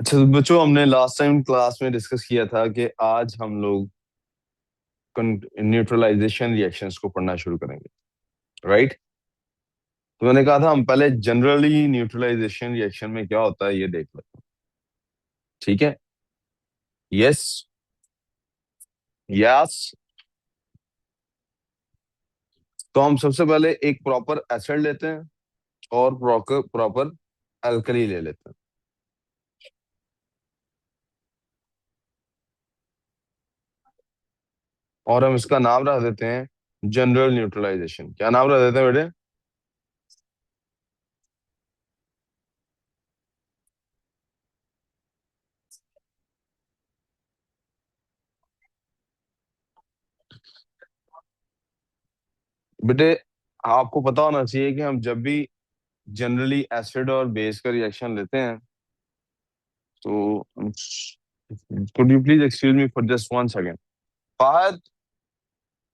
अच्छा तो बच्चों, हमने लास्ट टाइम क्लास में डिस्कस किया था कि आज हम लोग न्यूट्रलाइजेशन रिएक्शंस को पढ़ना शुरू करेंगे। राइट। तो मैंने कहा था हम पहले जनरली न्यूट्रलाइजेशन रिएक्शन में क्या होता है ये देख लेते हैं। ठीक है। यस। यस। तो हम सबसे पहले एक प्रॉपर एसिड लेते हैं और प्रॉपर प्रॉपर अल्कली ले लेते हैं। और हम इसका नाम रख देते हैं जनरल न्यूट्रलाइजेशन। क्या नाम रख देते हैं बेटे? बेटे, आपको पता होना चाहिए कि हम जब भी जनरली एसिड और बेस का रिएक्शन लेते हैं तो could you please excuse me for just one second. Fahad,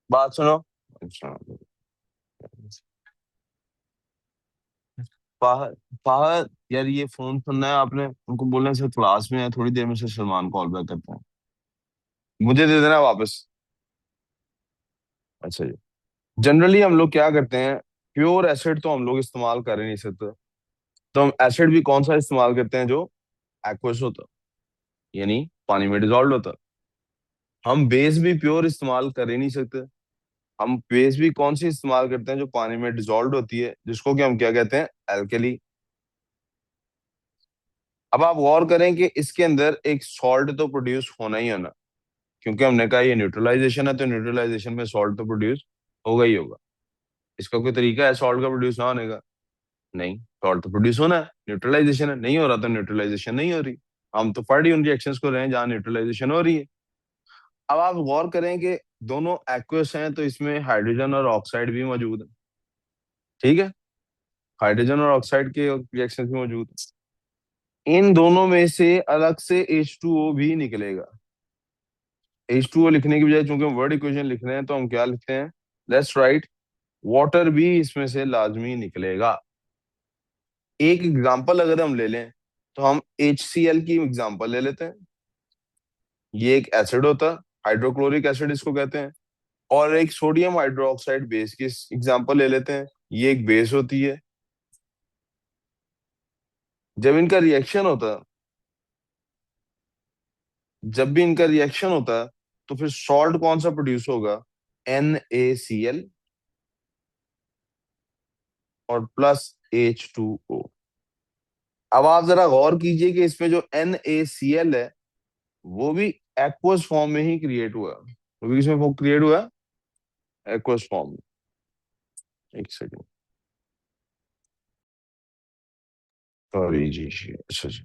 बात सुनो। अच्छा। फाहद, फाहद यार, ये फोन सुनना है आपने? उनको बोलना से क्लास में है, थोड़ी देर में से सलमान कॉल बैक करते हैं। मुझे दे देना वापस। अच्छा जी। जनरली हम लोग क्या करते हैं, प्योर एसिड तो हम लोग इस्तेमाल कर ही नहीं सकते। तो हम एसिड भी कौन सा इस्तेमाल करते हैं? जो एक्वस होता है, यानी पानी में डिजोल्व होता है। हम बेस भी प्योर इस्तेमाल कर ही नहीं सकते। हम बेस भी कौन सी इस्तेमाल करते हैं? जो पानी में डिजोल्व होती है, जिसको कि हम क्या कहते हैं? एल्कली। अब आप गौर करें कि इसके अंदर एक सॉल्ट तो प्रोड्यूस होना ही होना, क्योंकि हमने कहा ये न्यूट्रलाइजेशन है, तो न्यूट्रलाइजेशन में सॉल्ट तो प्रोड्यूस होगा ही होगा। इसका कोई तरीका है सॉल्ट का प्रोड्यूस ना होने का? नहीं, सॉल्ट तो प्रोड्यूस होना है, न्यूट्रलाइजेशन है, नहीं हो रहा तो न्यूट्रलाइजेशन नहीं हो रही। हम तो पढ़ ही उन रिएक्शंस को रहे हैं जहाँ न्यूट्रलाइजेशन हो रही है। अब आप गौर करें कि दोनों एक्वस हैं, तो इसमें हाइड्रोजन और ऑक्साइड भी मौजूद है। ठीक है। हाइड्रोजन और ऑक्साइड के रिएक्शन भी मौजूद है। इन दोनों में से अलग से H2O भी निकलेगा। H2O लिखने की बजाय चूंकि हम वर्ड इक्वेशन लिख रहे हैं, तो हम क्या लिखते हैं? लेट्स राइट, वाटर भी इसमें से लाजमी निकलेगा। एक एग्जांपल अगर हम ले लें, तो हम HCl की एग्जांपल ले लेते हैं। ये एक एसिड होता है, हाइड्रोक्लोरिक एसिड इसको कहते हैं। और एक सोडियम हाइड्रोक्साइड बेस की एग्जांपल ले लेते हैं, ये एक बेस होती है। जब इनका रिएक्शन होता है, जब भी इनका रिएक्शन होता है, तो फिर सॉल्ट कौन सा प्रोड्यूस होगा? NaCl और प्लस H2O। अब आप जरा गौर कीजिए कि इसमें जो NaCl है, वो भी एक्वस फॉर्म में ही क्रिएट हुआ। वो भी किसमें क्रिएट हुआ? एक्वस फॉर्म में। एक सेकंड। सॉरी जी जी, अच्छा जी।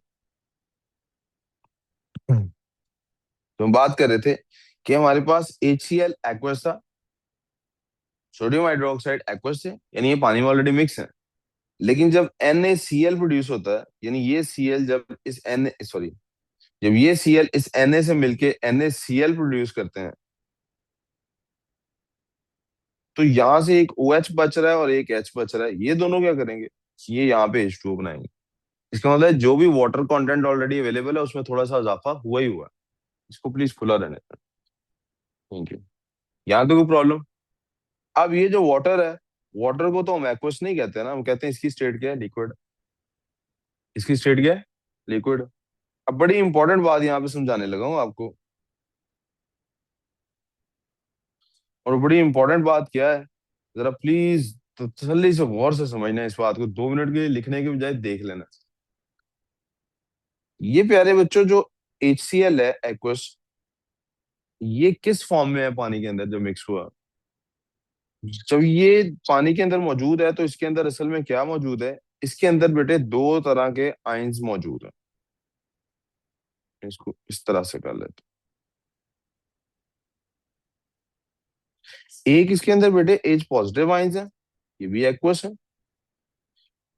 तो हम बात कर रहे थे कि हमारे पास HCl एक्वस था, सोडियम हाइड्रोक्साइड एक्वस थे, यानी ये पानी में ऑलरेडी मिक्स है। लेकिन जब NaCl प्रोड्यूस होता है, यानी ये Cl जब इस Na सॉरी, जब ये Cl इस Na से मिलके NaCl प्रोड्यूस करते हैं, तो यहां से एक OH बच रहा है और एक H बच रहा है। ये दोनों क्या करेंगे? ये यहाँ पे H2O बनाएंगे। इसका मतलब है जो भी वाटर कंटेंट ऑलरेडी अवेलेबल है, उसमें थोड़ा सा इजाफा हुआ ही हुआ है। इसको प्लीज खुला रहने दें। Thank you. यहाँ तो कोई प्रॉब्लम? अब ये जो वाटर है, वाटर को तो हम एक्वस नहीं कहते ना, हम कहते हैं इसकी स्टेट क्या है? लिक्विड। इसकी स्टेट क्या है? लिक्विड। अब बड़ी इंपॉर्टेंट बात यहाँ पे समझाने लगा हूँ आपको। और बड़ी इंपॉर्टेंट बात क्या है, जरा प्लीज तसल्ली से गौर से समझना इस बात को, 2 मिनट के लिए लिखने के बजाय देख लेना। ये प्यारे बच्चों, जो HCl है एक्वस, ये किस फॉर्म में है पानी के अंदर जब मिक्स हुआ? जब ये पानी के अंदर मौजूद है, तो इसके अंदर असल में क्या मौजूद है? इसके अंदर बेटे दो तरह के आयंस मौजूद हैं। इसको इस तरह से कर लेते हैं। एक इसके अंदर बेटे H पॉजिटिव आयंस है, ये भी एक्वस है।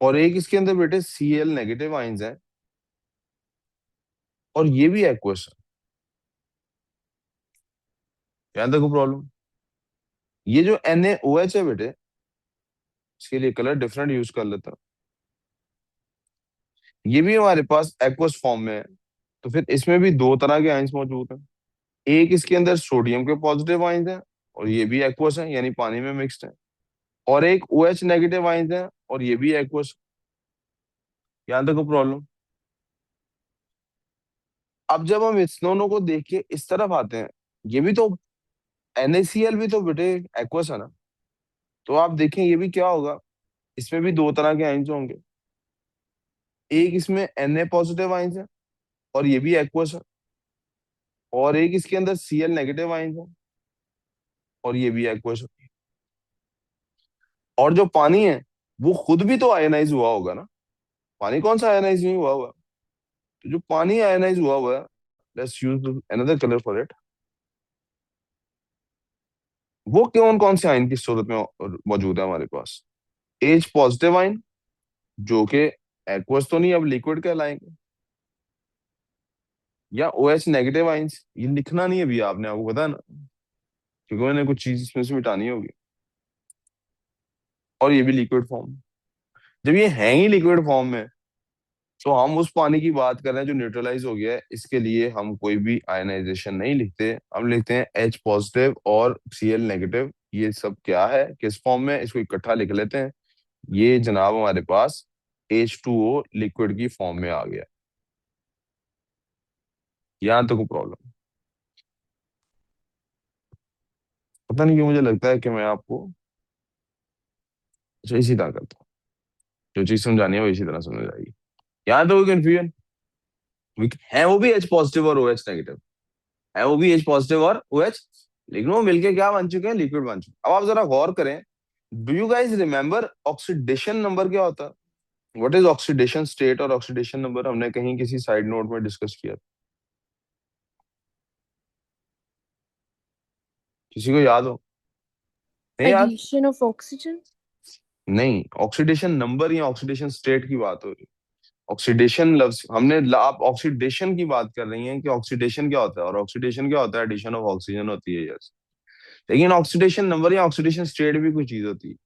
और एक इसके अंदर बेटे Cl नेगेटिव आयंस है, और ये भी एक्वस है। यहां तक प्रॉब्लम? ये जो NaOH है बेटे, इसके लिए कलर डिफरेंट यूज कर लेता हूं। ये भी हमारे पास एक्वस फॉर्म में है, तो फिर इसमें भी दो तरह के आयंस मौजूद हैं। एक इसके अंदर सोडियम के पॉजिटिव आयंस हैं और ये भी एक्वस है, यानी पानी में मिक्स्ड है। और एक OH नेगेटिव आयंस है और ये भी एक्वस। यहाँ तक प्रॉब्लम। अब जब हम इस दोनों को देख के इस तरफ आते हैं, ये भी तो NaCl भी तो बेटे एक्वस है ना। तो आप देखें ये भी क्या होगा, इसमें भी दो तरह के आयंस होंगे। एक इसमें Na पॉजिटिव आयंस है और ये भी एक्वस है। और एक इसके अंदर Cl नेगेटिव आयंस है और ये भी एक्वस है। और जो पानी है वो खुद भी तो आयनाइज हुआ होगा ना। पानी कौन सा आयनाइज नहीं हुआ हुआ। तो जो पानी आयनाइज हुआ हुआ है, let's use another colour for it, वो कौन कौन से आयन की सूरत में मौजूद है हमारे पास। एच पॉजिटिव आयन, जो कि एक्वस तो नहीं, अब लिक्विड कहलाएंगे। या OH नेगेटिव आयंस, ये लिखना नहीं है अभी आपने, आपको पता है ना, क्योंकि मैंने कुछ चीज इसमें से मिटानी होगी। और ये भी लिक्विड फॉर्म। जब ये है ही लिक्विड फॉर्म में, तो हम उस पानी की बात कर रहे हैं जो न्यूट्रलाइज हो गया है, इसके लिए हम कोई भी आयनाइजेशन नहीं लिखते, हम लिखते हैं H पॉजिटिव और Cl नेगेटिव। ये सब क्या है, किस फॉर्म में, इसको इकट्ठा लिख लेते हैं। ये जनाब हमारे पास H2O लिक्विड की फॉर्म में आ गया। यहाँ तो कोई प्रॉब्लम। पता नहीं क्यों मुझे लगता है कि मैं आपको अच्छा इसी तरह करता हूँ। जो चीज समझानी है वो इसी तरह समझ आएगी। यहाँ तो कोई कंफ्यूजन है, वो भी H पॉजिटिव और OH नेगेटिव है, वो भी H पॉजिटिव और OH, लेकिन वो मिलके क्या बन चुके हैं, लिक्विड बन चुके हैं। अब आप जरा गौर करें, do you guys remember oxidation number क्या होता है। व्हाट इज ऑक्सीडेशन स्टेट और ऑक्सीडेशन नंबर, हमने कहीं किसी साइड नोट में डिस्कस किया। किसी को याद हो। नहीं याद। Addition of oxygen. नहीं, ऑक्सीडेशन नंबर या ऑक्सीडेशन स्टेट की बात हो रही है। ऑक्सीडेशन लफ्ज हमने आप ऑक्सीडेशन की बात कर रही हैं कि ऑक्सीडेशन क्या होता है, और ऑक्सीडेशन क्या होता है, एडिशन ऑफ ऑक्सीजन होती है, यस। लेकिन ऑक्सीडेशन नंबर या ऑक्सीडेशन स्टेट भी कोई चीज होती है।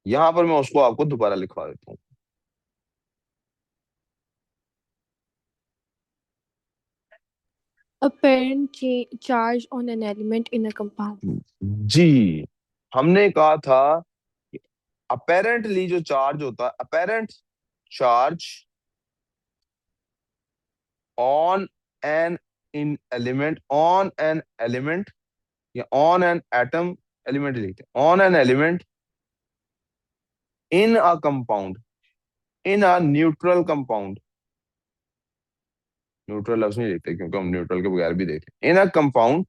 यहां पर मैं उसको आपको दोबारा लिखवा देता हूँ। Apparent charge on an element in a compound. जी, हमने कहा था कि अपेरेंटली जो चार्ज होता है, apparent charge on an in element, on an element या ऑन एन एटम, एलिमेंट लिखते हैं, on an element in a compound, in a neutral compound. Neutral लफ्ज नहीं लिखते क्योंकि हम न्यूट्रल के बगैर भी देखें, in a compound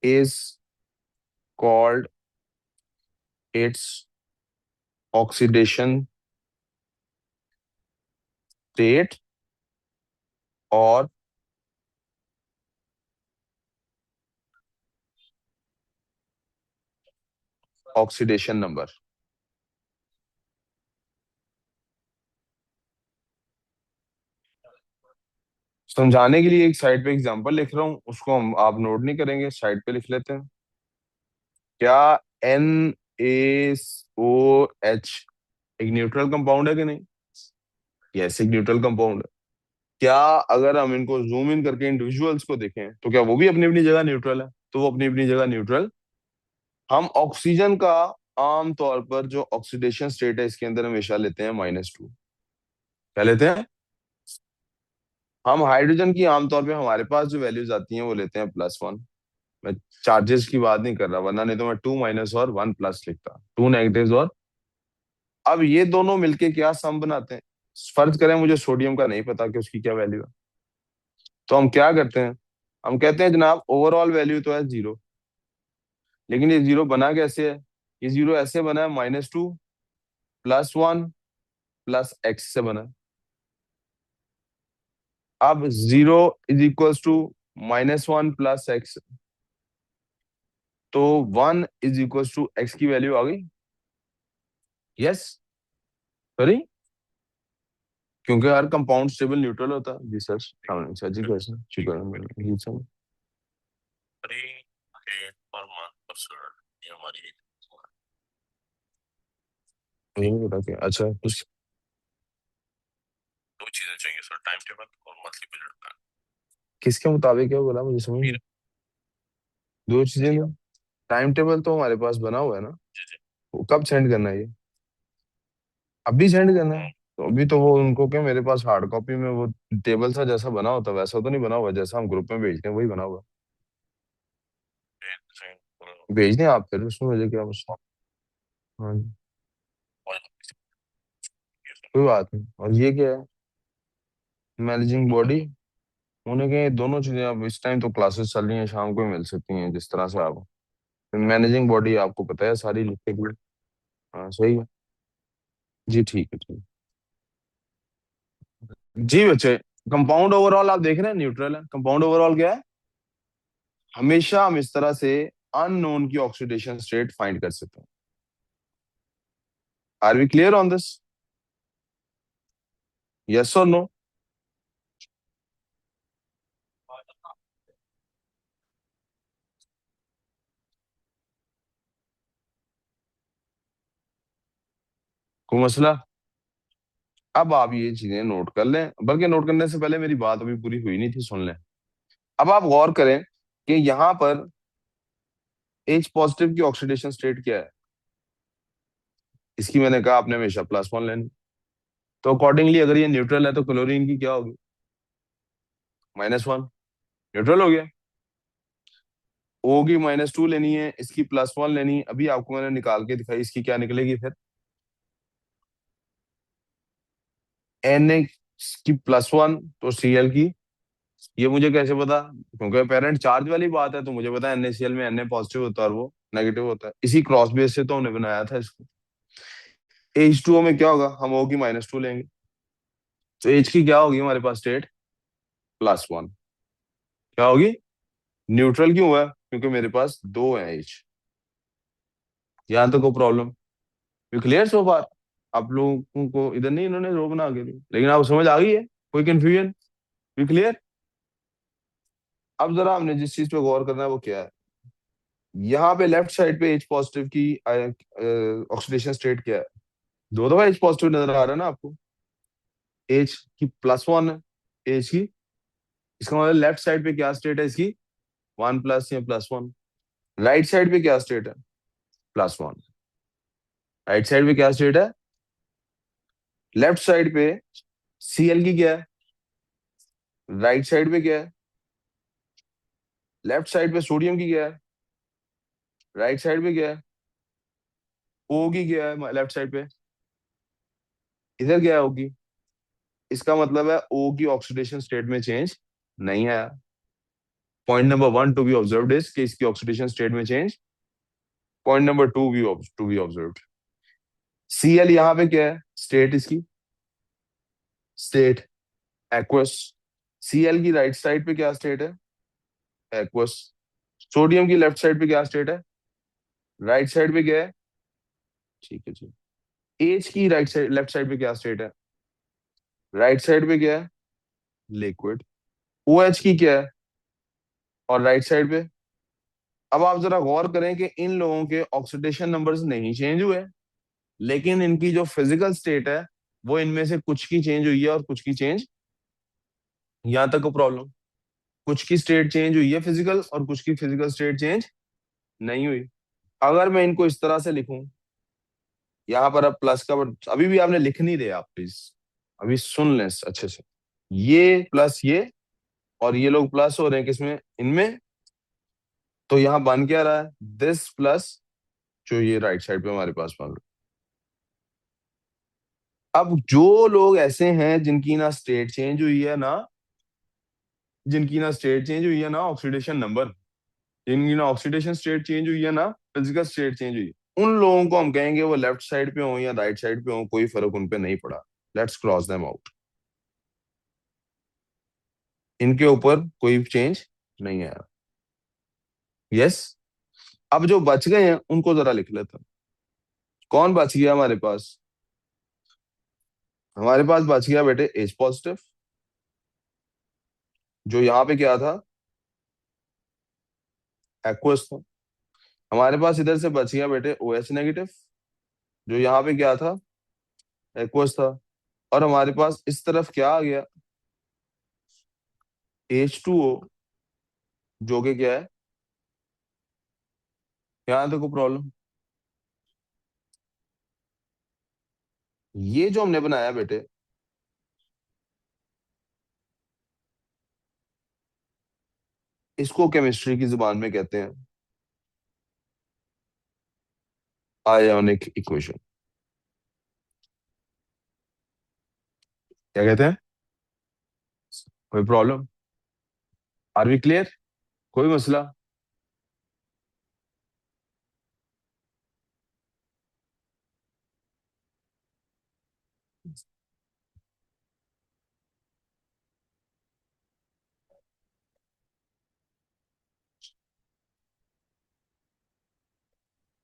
is called its oxidation state और ऑक्सीडेशन नंबर। समझाने के लिए एक साइड पे एग्जांपल लिख रहा हूँ, उसको हम आप नोट नहीं करेंगे, साइड पे लिख लेते हैं। क्या NaOH एक न्यूट्रल कंपाउंड है कि नहीं। यस, एक न्यूट्रल कंपाउंड है। क्या अगर हम इनको जूम इन करके इंडिविजुअल्स को देखें, तो क्या वो भी अपनी अपनी जगह न्यूट्रल है। तो वो अपनी अपनी जगह न्यूट्रल। हम ऑक्सीजन का आम तौर पर जो ऑक्सीडेशन स्टेट है इसके अंदर हमेशा लेते हैं -2। क्या लेते हैं। हम हाइड्रोजन की आमतौर पे हमारे पास जो वैल्यूज आती हैं वो लेते हैं +1। मैं चार्जेस की बात नहीं कर रहा, वरना नहीं तो मैं 2 माइनस और 1 प्लस लिखता, 2 नेगेटिव और। अब ये दोनों मिलके क्या सम बनाते हैं। फर्ज करें मुझे सोडियम का नहीं पता कि उसकी क्या वैल्यू है, तो हम क्या करते हैं, हम कहते हैं जनाब ओवरऑल वैल्यू तो है 0। लेकिन ये 0 बना कैसे है, ये 0 ऐसे बना है -2 +1 +x से बना है। अब 0 = -1 +x, तो 1 = x की वैल्यू आ गई। यस। सॉरी, क्योंकि हर कंपाउंड स्टेबल न्यूट्रल होता है। जी सर, सर जी कैसे शुक्र है जी सर। ये नहीं पता क्या, अच्छा कुछ दो चीजें चाहिए सर, टाइम टेबल और मंथली बजट प्लान। किसके मुताबिक है बोला, मुझे समझ नहीं। दो चीजें ना। टाइम टेबल तो हमारे पास बना हुआ है ना। जी जी। वो कब सेंड करना है ये? अभी सेंड करना है तो अभी तो वो उनको क्या, मेरे पास हार्ड कॉपी में वो टेबल सा जैसा बना होता है वैसा तो नहीं बना हुआ, जैसा हम ग्रुप में भेजते हैं वही बना हुआ है। भेज दें आप, फिर उसमें मुझे क्या मसला। हाँ जी। कोई बात नहीं। और ये क्या है? Managing body. उन्हें क्या, ये दोनों चीजें अब इस टाइम तो क्लासेस चल रही हैं, शाम को ही मिल सकती हैं जिस तरह से आप। मैनेजिंग बॉडी आपको पता है सारी लिखने के लिए। हाँ सही है। जी ठीक है, ठीक। जी बच्चे, कंपाउंड ओवरऑल आप देख रहे हैं न्यूट्रल है। कंपाउंड ओवरऑल क्या है? हमेशा हम इस तरह से अननोन की ऑक्सीडेशन स्टेट फाइंड कर सकते हैं। Are we clear on this? Yes और नो? कोई मसला? अब आप ये चीजें नोट कर लें, बल्कि नोट करने से पहले मेरी बात अभी पूरी हुई नहीं थी, सुन लें। अब आप गौर करें कि यहां पर एच पॉजिटिव की ऑक्सीडेशन स्टेट क्या है। इसकी मैंने कहा आपने हमेशा +1 लेनी। तो अकॉर्डिंगली अगर ये न्यूट्रल है तो क्लोरीन की क्या होगी? -1। न्यूट्रल हो गया। ओ की -2 लेनी है, इसकी +1 लेनी है। अभी आपको मैंने निकाल के दिखाई, इसकी क्या निकलेगी फिर? Na की +1 तो Cl की। ये मुझे कैसे पता? क्योंकि पेरेंट चार्ज वाली बात है, तो मुझे पता है NaCl में Na पॉजिटिव होता है और वो नेगेटिव होता है। इसी क्रॉस बेस से तो हमने बनाया था इसको। H2O में क्या होगा? हम O की -2 लेंगे। तो H की क्या होगी हमारे पास स्टेट? +1। क्या होगी? न्यूट्रल क्यों हुआ? क्योंकि मेरे पास दो है H। यहाँ तो कोई प्रॉब्लम? यू क्लियर सो फार? आप लोगों को इधर नहीं इन्होंने रो बना के दी, लेकिन आप समझ आ गई है? कोई कंफ्यूजन? You clear? अब जरा हमने जिस चीज पे गौर करना है वो क्या है? यहाँ पे लेफ्ट साइड पे एच पॉजिटिव की ऑक्सीडेशन स्टेट क्या है? दो दफा एच पॉजिटिव नजर आ रहा है ना आपको। एच की +1 है। एच की, इसका मतलब लेफ्ट साइड पे क्या स्टेट है इसकी? 1+ या +1। राइट साइड पे क्या स्टेट है? +1। राइट साइड पे क्या स्टेट है? लेफ्ट साइड पे Cl की क्या है? राइट साइड पे क्या है? लेफ्ट साइड पे सोडियम की क्या है? राइट साइड पे क्या है? ओ की क्या है लेफ्ट साइड पे? इधर क्या है ओ की? इसका मतलब है ओ की ऑक्सीडेशन स्टेट में चेंज नहीं आया। Point number 1 to be observed is कि इसकी ऑक्सीडेशन स्टेट में change. Point number 2 be to be observed. Cl यहाँ पे क्या है स्टेट इसकी? State aqueous. Cl की राइट साइड पे क्या स्टेट है? एक्वस। सोडियम की लेफ्ट साइड पे क्या स्टेट है? राइट साइड पे क्या है? ठीक है जी। एच की राइट साइड लेफ्ट साइड पे क्या स्टेट है? राइट साइड पे क्या है? लिक्विड। ओ एच की क्या है? और राइट साइड पे? अब आप जरा गौर करें कि इन लोगों के ऑक्सीडेशन नंबर्स नहीं चेंज हुए, लेकिन इनकी जो फिजिकल स्टेट है वो इनमें से कुछ की चेंज हुई है और कुछ की चेंज। यहां तक को प्रॉब्लम? कुछ की स्टेट चेंज हुई है फिजिकल, और कुछ की फिजिकल स्टेट चेंज नहीं हुई। अगर मैं इनको इस तरह से लिखूं, यहाँ पर अब प्लस का अभी भी आपने लिख नहीं दिया, आप प्लीज अभी सुन लें अच्छे से। ये प्लस ये, और ये लोग प्लस हो रहे हैं किसमें? इनमें। तो यहाँ बन क्या रहा है? दिस प्लस जो ये राइट साइड पे हमारे पास बन रहा है। अब जो लोग ऐसे हैं जिनकी ना स्टेट चेंज हुई है ना, जिनकी ना स्टेट चेंज हुई है ना ऑक्सीडेशन नंबर, जिनकी ना ऑक्सीडेशन स्टेट चेंज हुई है ना फिजिकल स्टेट चेंज हुई है, उन लोगों को हम कहेंगे वो लेफ्ट साइड पे हो या राइट साइड पे हो, कोई फर्क उन पे नहीं पड़ा। Let's cross them out. इनके ऊपर कोई चेंज नहीं आया। यस। अब जो बच गए हैं उनको जरा लिख लेते हैं। कौन बच गया हमारे पास? हमारे पास बच गया बेटे एच पॉजिटिव, जो यहाँ पे क्या था? एक्वस था। हमारे पास इधर से बच गया बेटे ओ एच नेगेटिव, जो यहाँ पे क्या था? एक्वस था। और हमारे पास इस तरफ क्या आ गया, H2O, जो कि क्या है, यहाँ देखो प्रॉब्लम, ये जो हमने बनाया बेटे, इसको केमिस्ट्री की जुबान में कहते हैं आयोनिक इक्वेशन। क्या कहते हैं? कोई प्रॉब्लम? Are we clear? कोई मसला?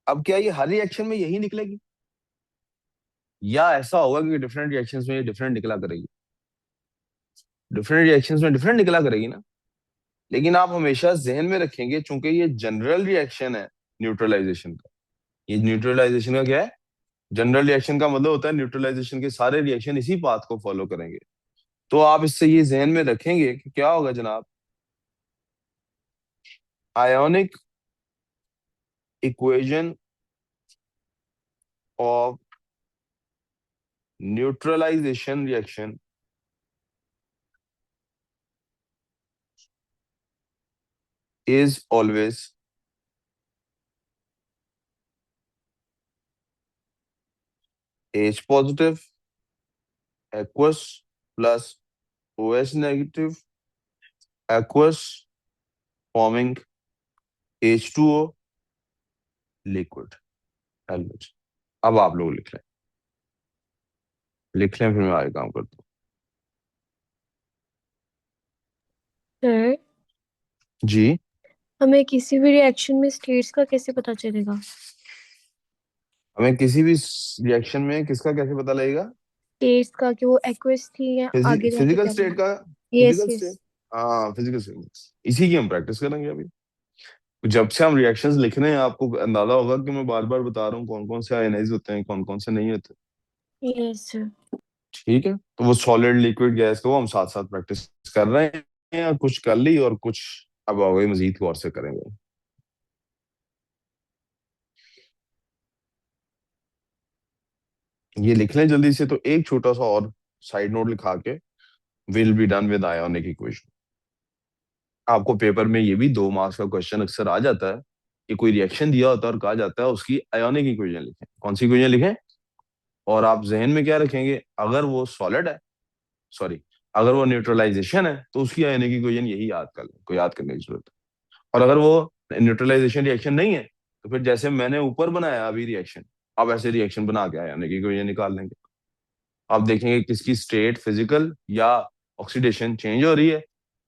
अब क्या ये हर रिएक्शन में यही निकलेगी, या ऐसा होगा कि डिफरेंट रिएक्शंस में ये डिफरेंट निकला करेगी? डिफरेंट रिएक्शंस में डिफरेंट निकला करेगी ना। लेकिन आप हमेशा जहन में रखेंगे, चूंकि ये जनरल रिएक्शन है न्यूट्रलाइजेशन का। ये न्यूट्रलाइजेशन का क्या है? जनरल रिएक्शन का मतलब होता है न्यूट्रलाइजेशन के सारे रिएक्शन इसी पाथ को फॉलो करेंगे। तो आप इससे ये जहन में रखेंगे कि क्या होगा जनाब, ionic equation of neutralisation reaction is always H positive aqueous plus OH negative aqueous forming H2O liquid LH। अब आप लोग लिख लें, लिख लें, फिर मैं आगे काम करता सर, हूँ जी। हमें किसी भी रिएक्शन में स्टेट्स का कैसे पता चलेगा? हमें किसी भी रिएक्शन में किसका कैसे पता लगेगा? स्टेट्स का, कि वो एक्वस थी या आगे जाके फिजिकल क्या स्टेट बना। का। Yes, physical yes. स्टेट। हाँ, फिजिकल स्टेट, इसी की हम प्रैक्टिस करेंगे अभी। जब से हम रिएक्शंस लिख रहे हैं, आपको अंदाजा होगा कि मैं बार बार बता रहा हूँ कौन कौन से आयनाइज होते हैं, कौन कौन से नहीं होते। Yes sir. ठीक है, तो वो सॉलिड लिक्विड गैस को हम साथ साथ प्रैक्टिस कर रहे हैं, या कुछ कर ली और कुछ अब आगे मजीद गौर से करेंगे। ये लिख लें जल्दी से, तो एक छोटा सा और साइड नोट लिखा के, will be done with ionic equation. आपको पेपर में ये भी 2 मार्क्स का क्वेश्चन अक्सर आ जाता है कि कोई रिएक्शन दिया होता है और कहा जाता है उसकी आयोनिक इक्वेशन लिखें। कौन सी इक्वेशन लिखें? और आप जहन में क्या रखेंगे, अगर वो सॉलिड है, सॉरी, अगर वो न्यूट्रलाइजेशन है तो उसकी आयोनिक इक्वेशन यही याद कर लें, कोई याद करने की जरूरत है। और अगर वो न्यूट्रलाइजेशन रिएक्शन नहीं है, तो फिर जैसे मैंने ऊपर बनाया अभी रिएक्शन, आप ऐसे रिएक्शन बना के आयोनिक इक्वेशन निकाल लेंगे। आप देखेंगे किसकी स्टेट फिजिकल या ऑक्सीडेशन चेंज हो रही है,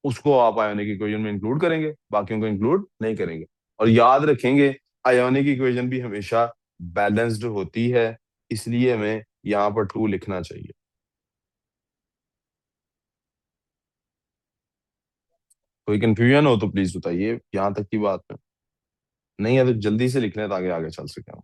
उसको आप आयोनिक इक्वेशन में इंक्लूड करेंगे, बाकियों को इंक्लूड नहीं करेंगे। और याद रखेंगे, आयोनिक इक्वेशन भी हमेशा बैलेंस्ड होती है, इसलिए हमें यहाँ पर 2 लिखना चाहिए। कोई कंफ्यूजन हो तो प्लीज बताइए, यहाँ तक की बात में। नहीं है तो जल्दी से लिख लें ताकि आगे चल सके हम।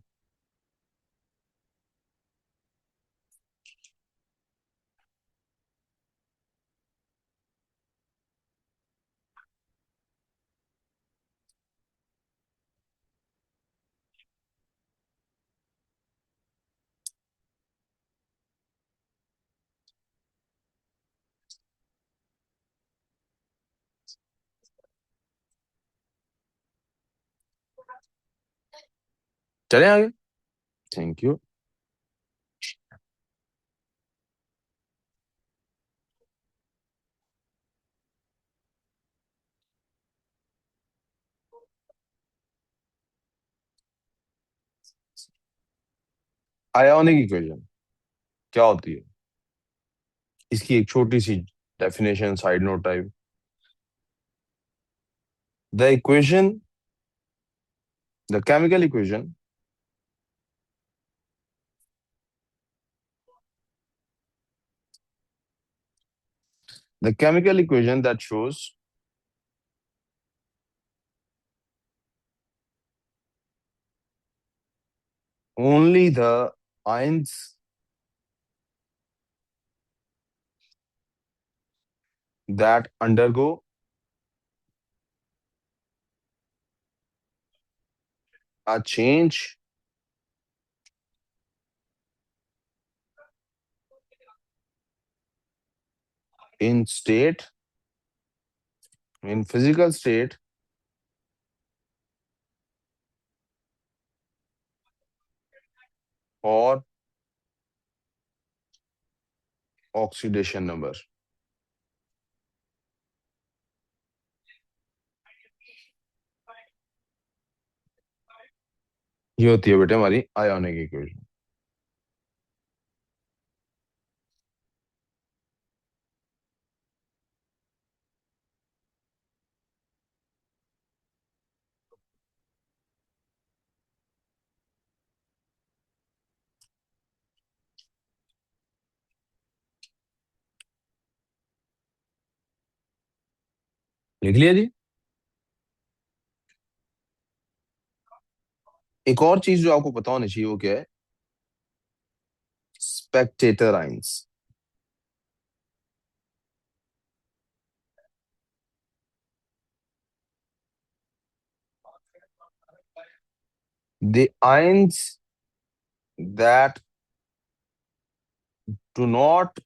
चले आगे। Thank you. आयोनिक इक्वेशन क्या होती है, इसकी एक छोटी सी definition side note type. The equation, the chemical equation the chemical equation that shows only the ions that undergo a change in state, in physical state or oxidation number. ये होती है बेटे हमारी आयोनिक इक्वेशन। लिख लिया जी। एक और चीज जो आपको पता होनी चाहिए वो क्या है? Spectator ions. The ions that do not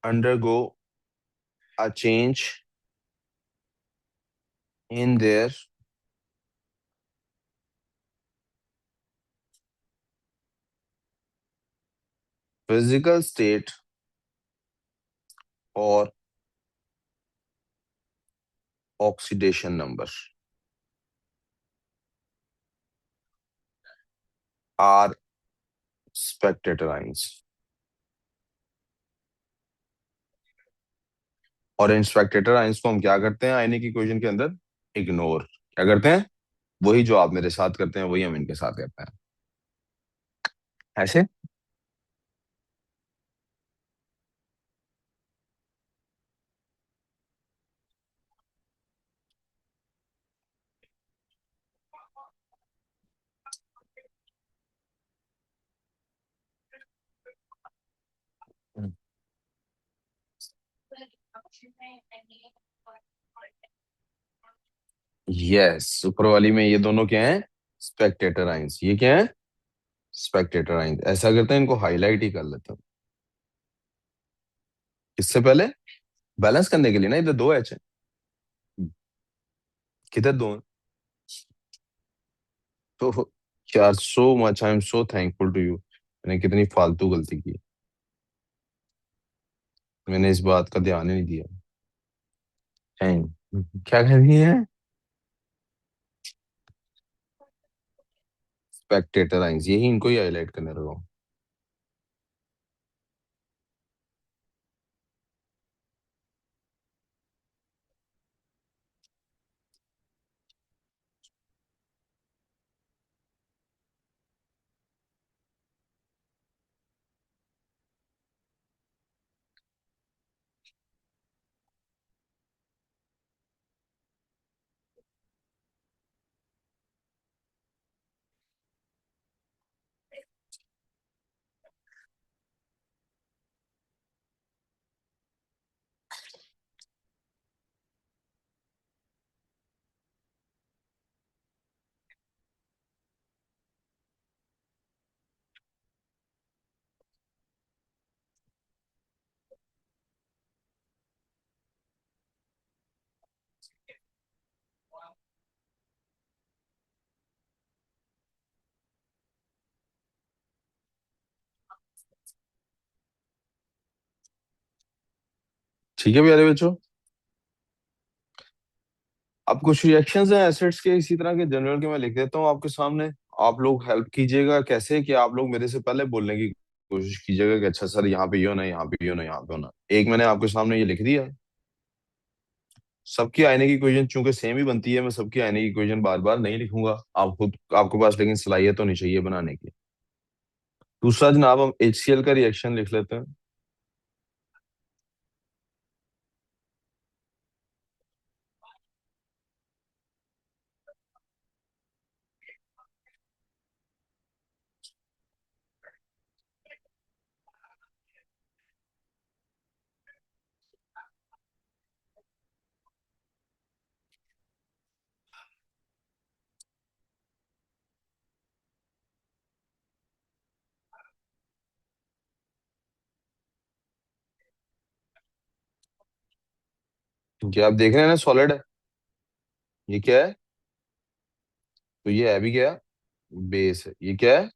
undergo a change in their physical state or oxidation number are spectator ions। और इन स्पेक्टेटर आइंस को हम क्या करते हैं आयनिक इक्वेशन के अंदर? इग्नोर। क्या करते हैं? वही जो आप मेरे साथ करते हैं वही हम इनके साथ करते हैं। ऐसे। यस, ऊपर वाली में ये दोनों क्या हैं? Spectator ions. ये क्या है? Spectator ions. ऐसा करते हैं इनको हाईलाइट ही कर लेते हैं। इससे पहले बैलेंस करने के लिए ना, इधर दो एच है। किधर दो हैं? तो यार so much, I am so thankful to you. मैंने कितनी फालतू गलती की। मैंने इस बात का ध्यान ही नहीं दिया। हैं, क्या कर रही है? स्पेक्टेटर आइंस, यही इनको ही हाईलाइट करने लगा हूँ। ठीक है प्यारे बच्चों। अब कुछ रिएक्शंस हैं एसिड्स के इसी तरह के जनरल के, मैं लिख देता हूँ आपके सामने। आप लोग हेल्प कीजिएगा। कैसे कि आप लोग मेरे से पहले बोलने की कोशिश कीजिएगा कि अच्छा सर यहाँ पे ये होना, यहाँ पे ये होना, यहाँ पे होना। एक मैंने आपके सामने ये लिख दिया। सबकी आईने की इक्वेशन चूंकि सेम ही बनती है, मैं सबकी आईने की इक्वेशन बार बार नहीं लिखूंगा। आप खुद आपके पास लेकिन सलाहियत होनी चाहिए बनाने की। दूसरा जनाब, हम HCl का रिएक्शन लिख लेते हैं। क्योंकि आप देख रहे हैं ना सॉलिड है। ये क्या है? तो ये है भी क्या? बेस है। ये क्या है?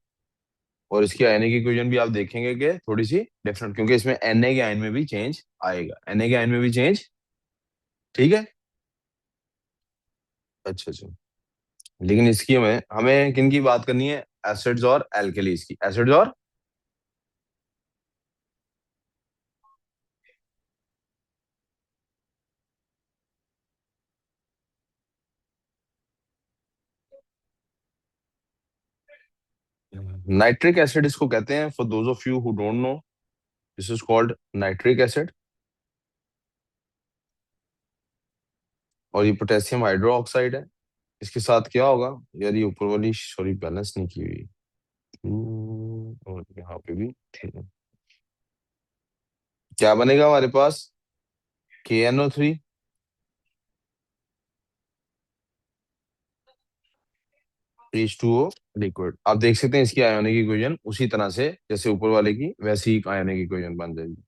और इसकी आयनिक इक्वेशन भी आप देखेंगे कि थोड़ी सी डिफरेंट, क्योंकि इसमें Na के आयन में भी चेंज आएगा, Na के आयन में भी चेंज। ठीक है। अच्छा अच्छा। लेकिन इसकी हमें हमें किन की बात करनी है? एसिड्स और एल्केलीज की। एसिड्स और नाइट्रिक एसिड इसको कहते हैं। For those of you who don't know, this is called nitric acid. और ये पोटेशियम हाइड्रो ऑक्साइड है। इसके साथ क्या होगा? यार ये ऊपर वाली सॉरी बैलेंस नहीं की हुई। और यहाँ पे भी ठीक है। क्या बनेगा हमारे पास? KNO3 H2O liquid. आप देख सकते हैं इसकी आयोनिक इक्वेशन उसी तरह से जैसे ऊपर वाले की, वैसी ही आयोनिक इक्वेशन बन जाएगी।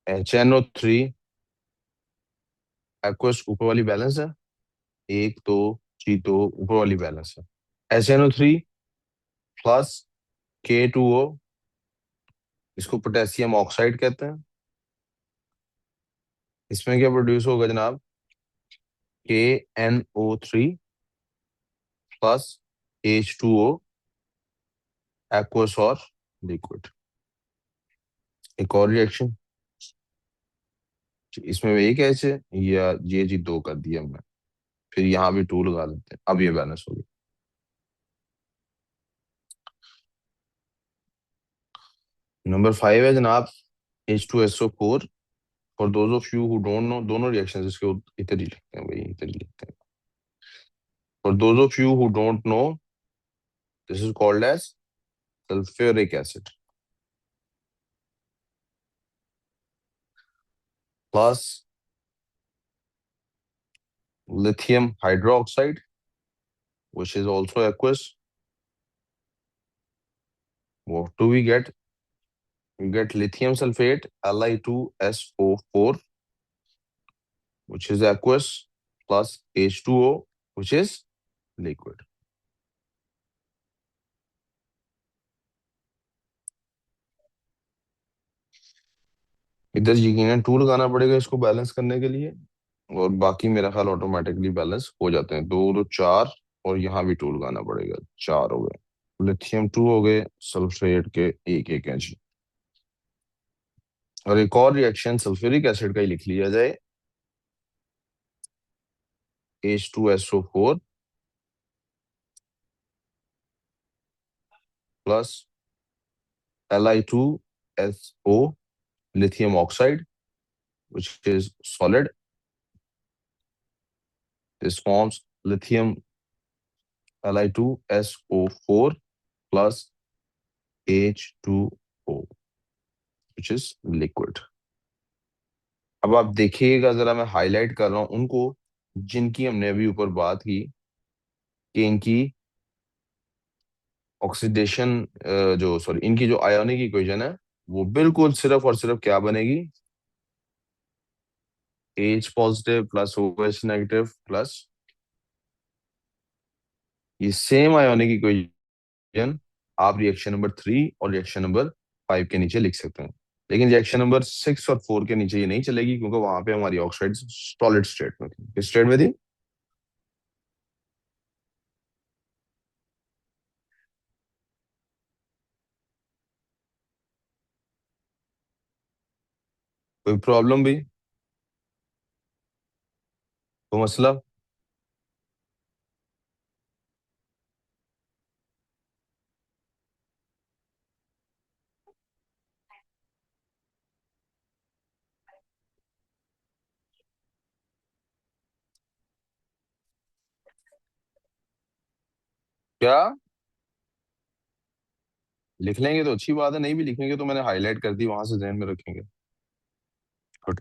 HNO3 एक्वस ऊपर वाली बैलेंस है। एक तो चीतो ऊपर वाली बैलेंस है। HNO3 प्लस K2O, इसको पोटेशियम ऑक्साइड कहते हैं। इसमें क्या प्रोड्यूस होगा जनाब? KNO3 प्लस H2O एक्वस और लिक्विड। एक और रिएक्शन, इसमें भी एक ऐसे, या ये जी दो कर दिया हमने। फिर यहाँ भी टू लगा लेते हैं, अब ये बैलेंस हो गया। नंबर 5 है जनाब H2SO4। For those of you who don't no, दोनों रिएक्शंस इसके इधर ही लिखते हैं भाई, इधर ही लिखते हैं। For those of you who don't know, this is called as sulphuric acid plus lithium hydroxide, which is also aqueous. What do we get? We get lithium sulfate Li2SO4, which is aqueous, plus H2O, which is liquid. इधर यकीनन to लगाना पड़ेगा इसको balance करने के लिए। और बाकी मेरा ख्याल ऑटोमेटिकली बैलेंस हो जाते हैं। दो दो चार, और यहाँ भी टू लगाना पड़ेगा। चार हो गए, लिथियम टू हो गए, सल्फेट के एक एक इंच। और एक और रिएक्शन सल्फ्यूरिक एसिड का ही लिख लिया जाए। H2SO4 plus Li2SO, lithium oxide, which is solid. This forms lithium Li2SO4 plus H2O, which is liquid. अब आप देखिएगा जरा, मैं हाईलाइट कर रहा हूं उनको जिनकी हमने अभी ऊपर बात की कि इनकी ऑक्सीडेशन, जो सॉरी इनकी जो आयोनिक इक्वेशन है, वो बिल्कुल सिर्फ और सिर्फ क्या बनेगी? H positive plus OH negative plus ये सेम आयोनिक इक्वेशन आप रिएक्शन नंबर 3 और रिएक्शन नंबर 5 के नीचे लिख सकते हैं। लेकिन रिएक्शन नंबर 6 और 4 के नीचे ये नहीं चलेगी, क्योंकि वहां पे हमारी ऑक्साइड सॉलिड स्टेट में थी। किस स्टेट में थी? कोई प्रॉब्लम भी? कोई मसला? क्या? लिख लेंगे तो अच्छी बात है, नहीं भी लिखेंगे तो मैंने हाईलाइट कर दी, वहां से ध्यान में रखेंगे। गुड।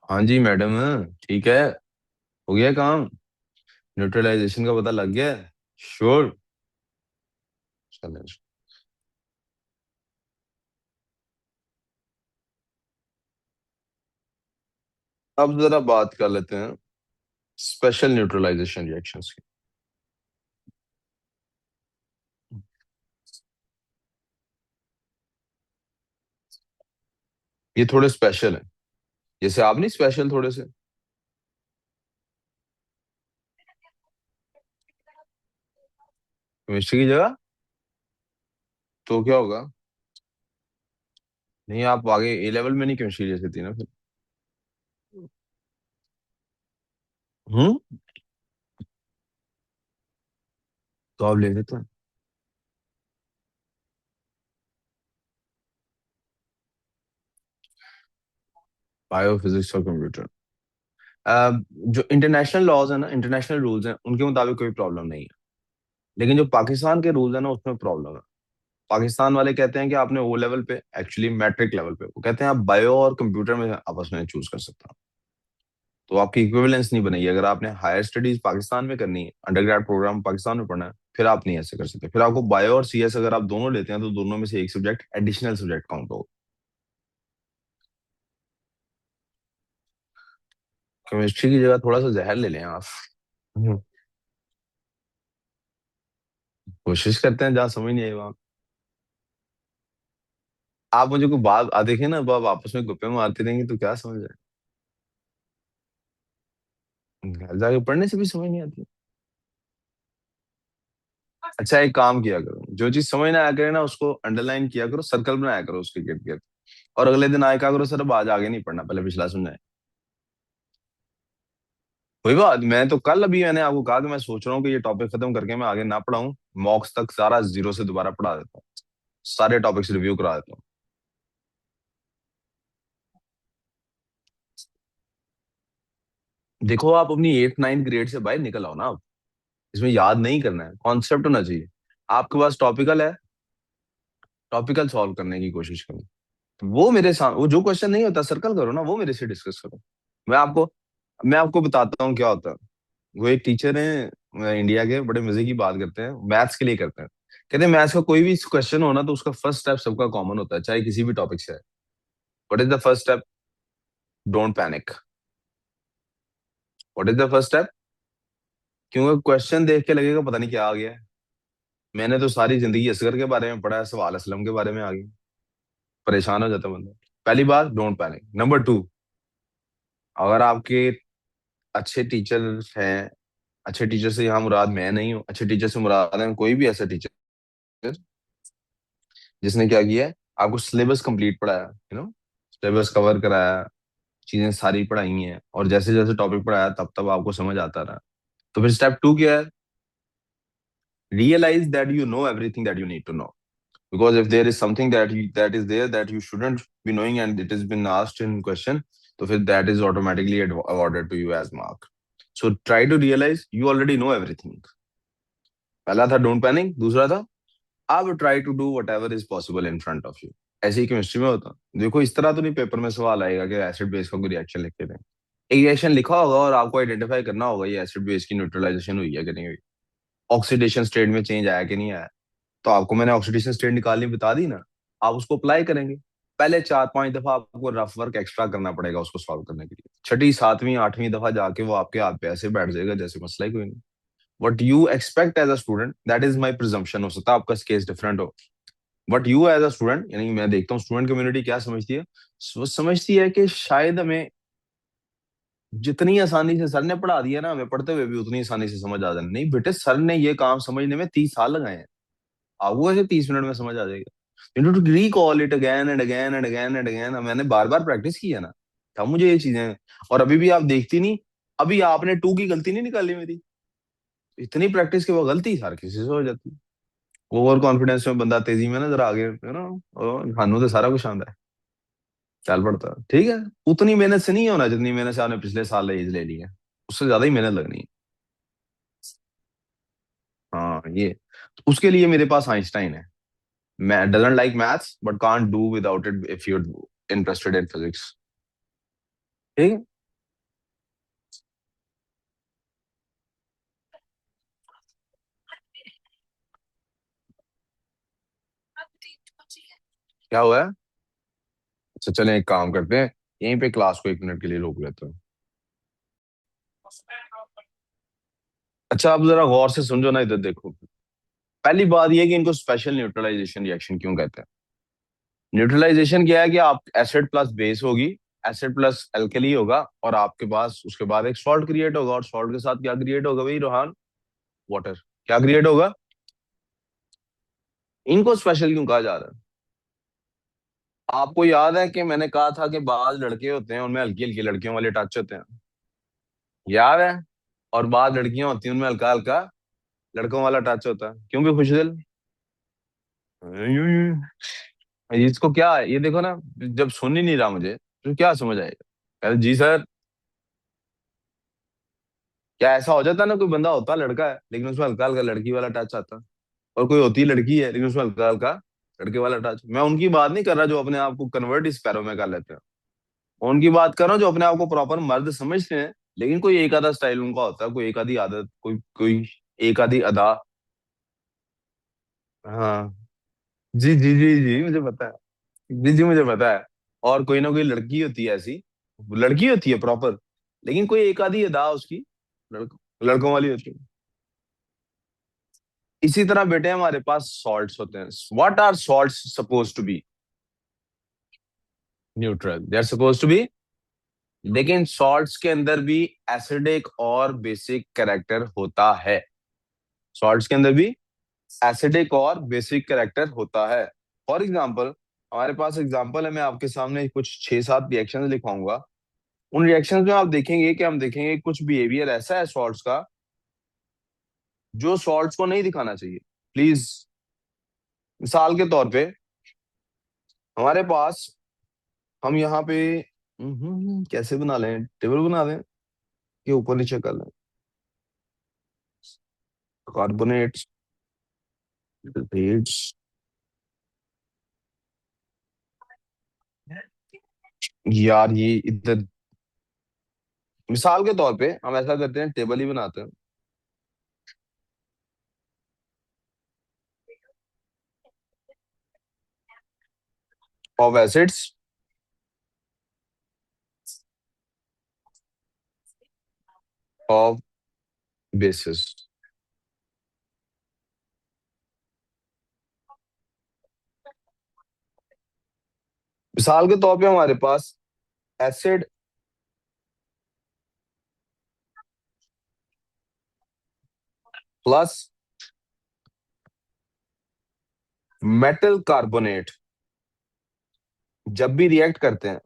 हाँ जी मैडम, ठीक है। हो गया काम। न्यूट्रलाइजेशन का पता लग गया। श्योर। चलें। अब जरा बात कर लेते हैं स्पेशल न्यूट्रलाइजेशन रिएक्शंस की। ये थोड़े स्पेशल हैं, जैसे आप नहीं स्पेशल थोड़े से। केमिस्ट्री की जगह तो क्या होगा? नहीं, आप आगे ए लेवल में नहीं केमिस्ट्री ले सकती ना फिर। हम्म। तो आप ले लेते हैं बायो, फिजिक्स और कंप्यूटर। जो इंटरनेशनल लॉज है ना, इंटरनेशनल रूल्स हैं, उनके मुताबिक कोई प्रॉब्लम नहीं है। लेकिन जो पाकिस्तान के रूल्स है ना, उसमें प्रॉब्लम है। पाकिस्तान वाले कहते हैं कि आपने ओ लेवल पे, एक्चुअली मैट्रिक लेवल पे, वो कहते हैं आप बायो और कंप्यूटर में आपस में चूज कर सकते हो। तो आपकी इक्विवेलेंस नहीं बनेगी। अगर आपने हायर स्टडीज पाकिस्तान में करनी है, अंडर ग्रेड प्रोग्राम पाकिस्तान में पढ़ना है, फिर आप नहीं ऐसे कर सकते। फिर आपको बायो और सीएस अगर आप दोनों लेते हैं तो दोनों में से एक सब्जेक्ट एडिशनल सब्जेक्ट काउंट होगा। केमिस्ट्री की जगह थोड़ा सा जहर ले लें आप। हम्म। कोशिश करते हैं, जहाँ समझ नहीं आई वहां। आप मुझे कोई बात देखे ना, अब आप आपस में गुप्पे मारती रहेंगी तो क्या समझ आए? घर जाके पढ़ने से भी समझ नहीं आती। अच्छा, एक काम किया करो, जो चीज समझ ना आया करे ना, उसको अंडरलाइन किया करो, सर्कल बनाया करो उसके गिर्द गिर्द। और अगले दिन आया क्या करो, सर अब आज आगे नहीं पढ़ना, पहले पिछला समझाए। वही बात, मैं तो कल अभी मैंने आपको कहा कि मैं सोच रहा हूँ कि ये टॉपिक खत्म करके मैं आगे ना पढ़ाऊँ। मॉक्स तक सारा जीरो से दोबारा पढ़ा देता हूँ। सारे टॉपिक्स रिव्यू करा देता हूँ। देखो, आप अपनी 8 9 ग्रेड से बाहर निकल आओ ना आप। इसमें याद नहीं करना है, कॉन्सेप्ट होना चाहिए। आपके पास टॉपिकल है, टॉपिकल सॉल्व करने की कोशिश करो। तो वो मेरे सामने, वो जो क्वेश्चन नहीं होता सर्कल करो ना, वो मेरे से डिस्कस करो। मैं आपको मैं आपको बताता हूँ क्या होता है। वो एक टीचर है इंडिया के, बड़े मजे की बात करते हैं, मैथ्स के लिए करते हैं। कहते हैं मैथ्स का कोई भी क्वेश्चन हो ना, तो उसका फर्स्ट स्टेप सबका कॉमन होता है, चाहे किसी भी टॉपिक से है। What is the first step? Don't panic. What is the first step? क्योंकि क्वेश्चन देख के लगेगा पता नहीं क्या आ गया है। मैंने तो सारी जिंदगी असगर के बारे में पढ़ा है, सवाल असलम के बारे में आ गया। परेशान हो जाता है बंदा। पहली बात, डोंट पैनिक। नंबर टू, अगर आपके अच्छे टीचर हैं, अच्छे टीचर से यहाँ मुराद मैं नहीं हूँ, अच्छे टीचर से मुराद है कोई भी ऐसा टीचर जिसने क्या किया है, आपको सिलेबस कंप्लीट पढ़ाया, सिलेबस कवर कराया, चीजें सारी पढ़ाई हैं, और जैसे जैसे टॉपिक पढ़ाया तब तब आपको समझ आता रहा। तो फिर स्टेप टू क्या है? Realise that you know everything that you need to know. Because if there is something that is there that you shouldn't be knowing and it is been asked in question, तो फिर that is automatically awarded to you as mark. So try to realise you already know everything. पहला था don't panic, दूसरा था आप try to do whatever is possible in front of you. ऐसे ही chemistry में होता। देखो, इस तरह तो नहीं पेपर में सवाल आएगा कि एसिड बेस का कोई रिएक्शन लिख के दें। एक रिएक्शन लिखा होगा और आपको आइडेंटिफाई करना होगा ये एसिड बेस की न्यूट्रलाइजेशन हुई है कि नहीं हुई, ऑक्सीडेशन स्टेट में चेंज आया कि नहीं आया। तो आपको मैंने ऑक्सीडेशन स्टेट निकालनी बता दी ना, आप उसको अप्लाई करेंगे। पहले 4 5 दफा आपको रफ वर्क एक्स्ट्रा करना पड़ेगा उसको सॉल्व करने के लिए। छठी सातवीं आठवीं दफा जाके वो आपके हाथ पे ऐसे बैठ जाएगा जैसे मसला ही कोई नहीं। What you expect as a student, that is my presumption, हो सकता है आपका केस डिफरेंट हो। But you as a student, यानी मैं देखता हूँ स्टूडेंट कम्युनिटी क्या समझती है। वो समझती है कि शायद हमें जितनी आसानी से सर ने पढ़ा दिया ना, हमें पढ़ते हुए भी उतनी आसानी से समझ आ जाना। नहीं बेटे, सर ने ये काम समझने में 30 साल लगाए हैं। आपको ऐसे 30 मिनट में समझ आ जाएगा। You need to recall it again and again and again and again. मैंने बार बार प्रैक्टिस की है ना, तब मुझे ये चीजें। और अभी भी आप देखती नहीं, अभी आपने टू की गलती नहीं निकाली मेरी। इतनी प्रैक्टिस के बाद गलती हर किसी से हो जाती है। ओवर कॉन्फिडेंस में बंदा तेजी में ना जरा आगे, हानू तो सारा कुछ आंदा है। चल पड़ता है, ठीक है। उतनी मेहनत से नहीं होना जितनी मेहनत से आपने पिछले साल ले ले ली है। उससे ज्यादा ही मेहनत लगनी है। हाँ, ये तो उसके लिए मेरे पास आइंस्टाइन है। मैं doesn't like maths but can't do without it if you interested in physics. ठीक है। क्या हुआ है? अच्छा चलें, एक काम करते हैं, यहीं पे क्लास को 1 मिनट के लिए रोक लेते हैं। अच्छा आप जरा गौर से समझो ना, इधर देखो। पहली बात यह है कि इनको स्पेशल न्यूट्रलाइजेशन रिएक्शन क्यों कहते हैं। न्यूट्रलाइजेशन क्या है कि आप एसिड प्लस बेस होगी, एसिड प्लस एल्कली होगा, और आपके पास उसके बाद एक सॉल्ट क्रिएट होगा, और सॉल्ट के साथ क्या क्रिएट होगा भाई रोहान? वाटर। क्या क्रिएट होगा? इनको स्पेशल क्यों कहा जा रहा है? आपको याद है कि मैंने कहा था कि बाज लड़के होते हैं उनमें हल्की हल्की लड़कियों वाले टच होते हैं, याद है? और बाज लड़कियां होती हैं उनमें हल्का हल्का लड़कों वाला टच होता है, क्योंकि खुशदिल। इसको क्या है ये देखो ना, जब सुन ही नहीं रहा मुझे तो क्या समझ आएगा? कहते जी सर। क्या ऐसा हो जाता है ना, कोई बंदा होता लड़का है लेकिन उसमें हल्का हल्का लड़की वाला टच आता, और कोई होती लड़की है लेकिन उसमें हल्का हल्का लड़के वाला टच। मैं उनकी बात नहीं कर रहा जो अपने आप को कन्वर्ट इस पैरों में कर लेते हैं, उनकी बात कर रहा हूँ जो अपने आप को प्रॉपर मर्द समझते हैं, लेकिन कोई एक आधा स्टाइल उनका होता है, कोई एक आधी आदत, कोई कोई एक आधी अदा। हाँ। जी जी जी जी मुझे पता है। जी जी मुझे पता है। और कोई ना कोई लड़की होती है ऐसी, लड़की होती है प्रॉपर, लेकिन कोई एक आधी अदा उसकी लड़कों वाली होती है। इसी तरह बेटे हमारे पास सॉल्ट्स होते हैं। What are salts suppose to be? Neutral, they are suppose to be. लेकिन सॉल्ट्स के अंदर भी एसिडिक और बेसिक कैरेक्टर होता है। सॉल्ट्स के अंदर भी एसिडिक और बेसिक कैरेक्टर होता है। फॉर एग्जाम्पल, हमारे पास एग्जाम्पल है, मैं आपके सामने कुछ 6-7 रिएक्शन लिखवाऊंगा। उन रिएक्शंस में आप देखेंगे कि हम देखेंगे कुछ बिहेवियर ऐसा है सॉल्ट्स का जो सॉल्ट्स को नहीं दिखाना चाहिए। प्लीज, मिसाल के तौर पे हमारे पास, हम यहाँ पे कैसे बना लें, टेबल बना दें कि ऊपर नीचे कर लें? Carbonates, base. यार ये इधर मिसाल के तौर पे हम ऐसा करते हैं, टेबल ही बनाते हैं ऑफ एसिड्स ऑफ बेसिस। मिसाल के तौर पे हमारे पास एसिड प्लस मेटल कार्बोनेट जब भी रिएक्ट करते हैं,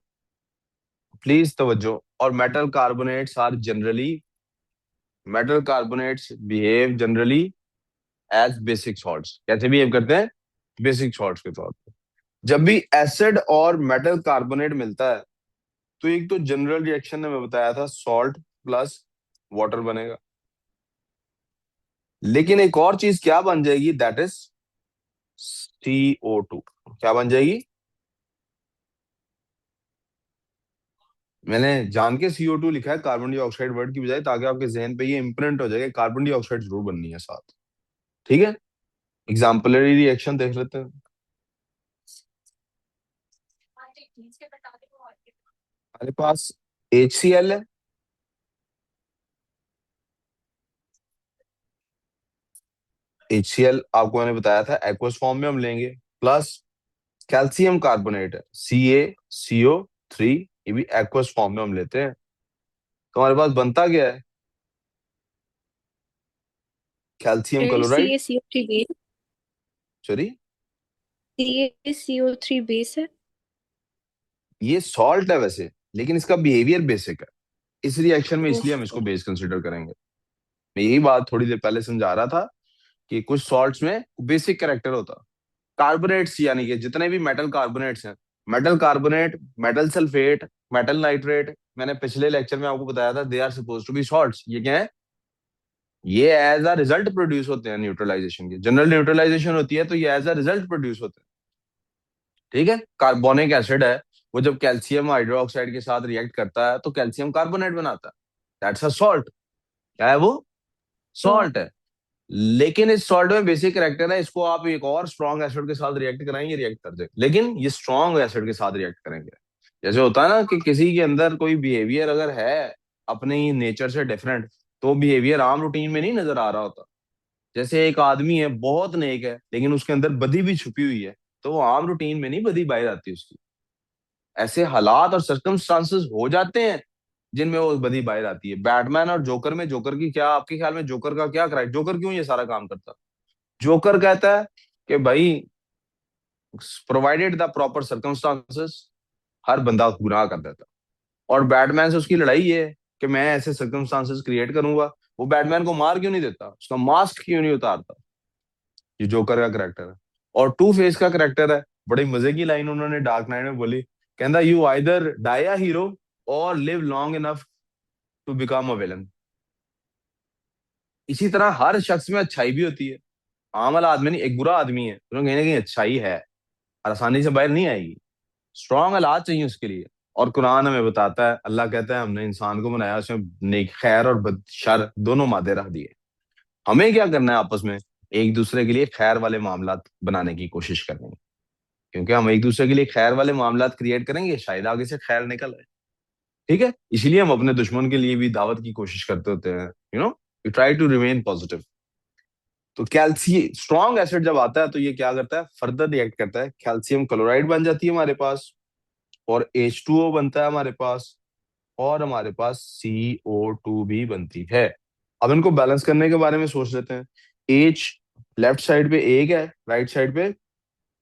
प्लीज तवज्जो, और metal carbonates behave generally as basic salts. कैसे बिहेव करते हैं? बेसिक सॉल्ट्स के तौर पे। जब भी एसिड और मेटल कार्बोनेट मिलता है, तो एक तो जनरल रिएक्शन में मैं बताया था सॉल्ट प्लस वाटर बनेगा, लेकिन एक और चीज क्या बन जाएगी, दैट इज CO2। क्या बन जाएगी? मैंने जान के CO2 लिखा है कार्बन डाइऑक्साइड वर्ड की बजाय, ताकि आपके जहन पे ये इम्प्रिंट हो जाएगा, कार्बन डाइऑक्साइड जरूर बननी है साथ। ठीक है, एग्जाम्पलरी रिएक्शन देख लेते हैं। हमारे पास HCl है, HCl आपको मैंने बताया था एक्वस फॉर्म में हम लेंगे, प्लस कैल्शियम कार्बोनेट है, CaCO3, ये भी एक्वस फॉर्म में हम लेते हैं। तो हमारे पास बनता क्या है? Calcium C chloride. A C O three base. Sorry, CaCO3 base है। ये सॉल्ट है वैसे, लेकिन इसका बिहेवियर बेसिक है। इस रिएक्शन में इसलिए हम ओह। इसको बेस कंसिडर करेंगे। मैं यही बात थोड़ी देर पहले समझा रहा था कि कुछ सॉल्ट्स में बेसिक कैरेक्टर होता। कार्बोनेट्स यानी कि जितने भी मेटल कार्बोनेट्स हैं, metal carbonate, metal sulphate, metal nitrate, मैंने पिछले लेक्चर में आपको बताया था they are suppose to be salts. ये क्या है? ये एज अ रिजल्ट प्रोड्यूस होते हैं न्यूट्रलाइजेशन के। जनरल न्यूट्रलाइजेशन होती है तो ये एज अ रिजल्ट प्रोड्यूस होते हैं। ठीक है, कार्बोनिक एसिड है, वो जब कैल्शियम हाइड्रोक्साइड के साथ रिएक्ट करता है तो कैल्शियम कार्बोनेट बनाता है, दैट्स अ सॉल्ट। क्या है वो? ओह। सॉल्ट है। लेकिन इस सॉल्ट में बेसिक करेक्टर है, इसको आप एक और स्ट्रॉन्ग एसिड के साथ रिएक्ट कराएंगे, रिएक्ट कर जाए, लेकिन ये स्ट्रॉन्ग एसिड के साथ रिएक्ट करेंगे। जैसे होता है ना कि किसी के अंदर कोई बिहेवियर अगर है अपने ही नेचर से डिफरेंट, तो बिहेवियर आम रूटीन में नहीं नजर आ रहा होता। जैसे एक आदमी है बहुत नेक है लेकिन उसके अंदर बदी भी छुपी हुई है, तो वो आम रूटीन में नहीं बदी बाहर आती उसकी। ऐसे हालात और सर्कमस्टांसेस हो जाते हैं जिनमें वो बदी बाहर आती है। बैटमैन और जोकर में, जोकर की क्या आपके ख्याल में, जोकर का क्या कराए, जोकर क्यों ये सारा काम करता? जोकर कहता है कि भाई प्रोवाइडेड द प्रॉपर सर्कमस्टांसेस, हर बंदा गुनाह कर देता। और बैटमैन से उसकी लड़ाई ये है कि मैं ऐसे सर्कमस्टांसेस क्रिएट करूंगा। वो बैटमैन को मार क्यों नहीं देता, उसका मास्क क्यों नहीं उतारता? ये जोकर का करेक्टर है। और टू फेस का करेक्टर है, बड़ी मजे की लाइन उन्होंने डार्क नाइट में बोली, कहता you either die a hero or live long enough to become a villain. इसी तरह हर शख्स में अच्छाई भी होती है। आम वाला आदमी नहीं, एक बुरा आदमी है उसमें कहीं ना कहीं अच्छाई है, और आसानी से बाहर नहीं आएगी। स्ट्रांग इलाज चाहिए उसके लिए। और कुरान हमें बताता है, अल्लाह कहता है हमने इंसान को बनाया, उसमें नेक खैर और बद शर दोनों मादे रख दिए। हमें क्या करना है, आपस में एक दूसरे के लिए खैर वाले मामलात बनाने की कोशिश करनी है। क्योंकि हम एक दूसरे के लिए खैर वाले मामलात क्रिएट करेंगे, शायद आगे से खैर निकल आए। ठीक है, इसीलिए हम अपने दुश्मन के लिए भी दावत की कोशिश करते होते हैं, you try to remain positive. तो कैल्शियम स्ट्रॉन्ग एसिड जब आता है तो ये क्या करता है, फर्दर रिएक्ट करता है, कैल्शियम क्लोराइड बन जाती है हमारे पास, और H2O बनता है हमारे पास, और हमारे पास CO2 भी बनती है। अब इनको बैलेंस करने के बारे में सोच लेते हैं। H लेफ्ट साइड पे एक है, राइट साइड पे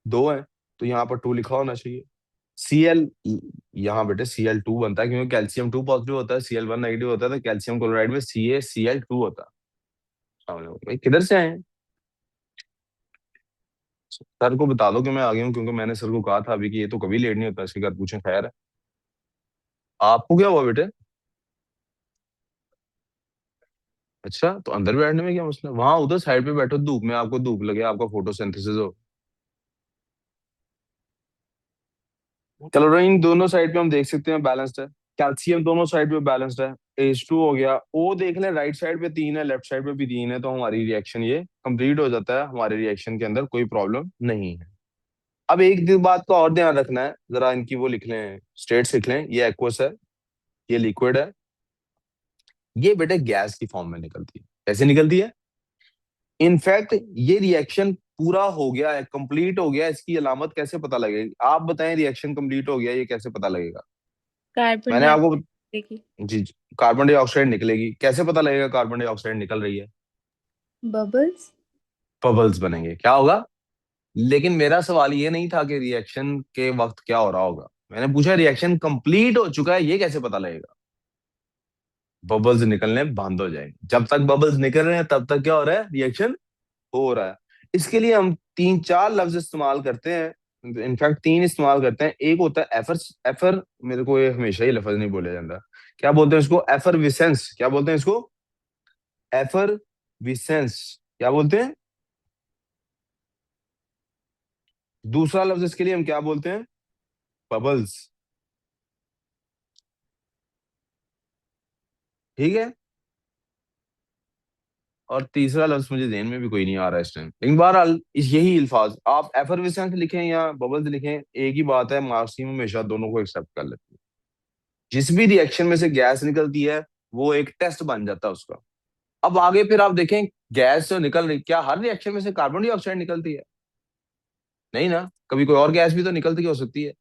दो है, तो यहाँ पर 2 लिखा होना चाहिए। Cl, यहाँ बेटे Cl2 बनता है क्योंकि कैल्शियम 2 पॉजिटिव होता है, Cl1 नेगेटिव होता है, तो कैल्शियम क्लोराइड में CaCl2 होता है। भाई किधर से आए हैं? सर को बता दो कि मैं आ गया हूँ, क्योंकि मैंने सर को कहा था अभी कि ये तो कभी लेट नहीं होता, इसके घर पूछे। खैर है, आपको क्या हुआ बेटे? अच्छा, तो अंदर बैठने में क्या मसला, वहां उधर साइड पे बैठो धूप में, आपको धूप लगे, आपका फोटोसिंथेसिस हो। चलो रही, इन दोनों साइड पे हम देख सकते हैं बैलेंस्ड है। कैल्शियम दोनों साइड पे बैलेंस्ड है। H2 हो गया। O देख लें, राइट साइड पे 3 है, लेफ्ट साइड पे भी 3 है, तो हमारी रिएक्शन ये कंप्लीट हो जाता है, हमारे रिएक्शन के अंदर कोई प्रॉब्लम नहीं है। अब एक बात का और ध्यान रखना है, जरा इनकी वो लिख लें, स्टेट्स लिख लें। ये एक्वस है, ये लिक्विड है, ये बेटे गैस की फॉर्म में निकलती है। कैसे निकलती है? इनफैक्ट ये रिएक्शन पूरा हो गया है, कंप्लीट हो गया है, इसकी अलामत कैसे पता लगेगी? आप बताएं, रिएक्शन कंप्लीट हो गया ये कैसे पता लगेगा? कार्बन मैंने आपको, डाइऑक्साइड जी जी, कार्बन डाइऑक्साइड निकलेगी। कैसे पता लगेगा कार्बन डाइऑक्साइड निकल रही है? बबल्स। बबल्स बनेंगे, क्या होगा? लेकिन मेरा सवाल ये नहीं था कि रिएक्शन के वक्त क्या हो रहा होगा, मैंने पूछा रिएक्शन कंप्लीट हो चुका है ये कैसे पता लगेगा? बबल्स निकलने बंद हो जाएंगे। जब तक बबल्स निकल रहे हैं तब तक क्या हो रहा है, रिएक्शन हो रहा है। इसके लिए हम 3-4 लफ्ज इस्तेमाल करते हैं, इनफैक्ट 3 इस्तेमाल करते हैं। एक होता है एफर, एफर, मेरे को ये हमेशा ही लफ्ज नहीं बोला जाता, क्या बोलते हैं इसको? एफरविसेंस। क्या बोलते हैं इसको? एफरविसेंस। क्या बोलते हैं? दूसरा लफ्ज इसके लिए हम क्या बोलते हैं? बबल्स। ठीक है। और तीसरा लफ्ज मुझे ध्यान में भी कोई नहीं आ रहा इस टाइम, लेकिन बहरहाल यही अल्फाज, आप एफरविसेंस लिखें या बबल्स लिखें, एक ही बात है, मार्क्सिम हमेशा दोनों को एक्सेप्ट कर लेते हैं। जिस भी रिएक्शन में से गैस निकलती है वो एक टेस्ट बन जाता है उसका। अब आगे फिर आप देखें, गैस जो निकल रही, क्या हर रिएक्शन में से कार्बन डाइऑक्साइड निकलती है? नहीं ना, कभी कोई और गैस भी तो निकलती हो सकती है।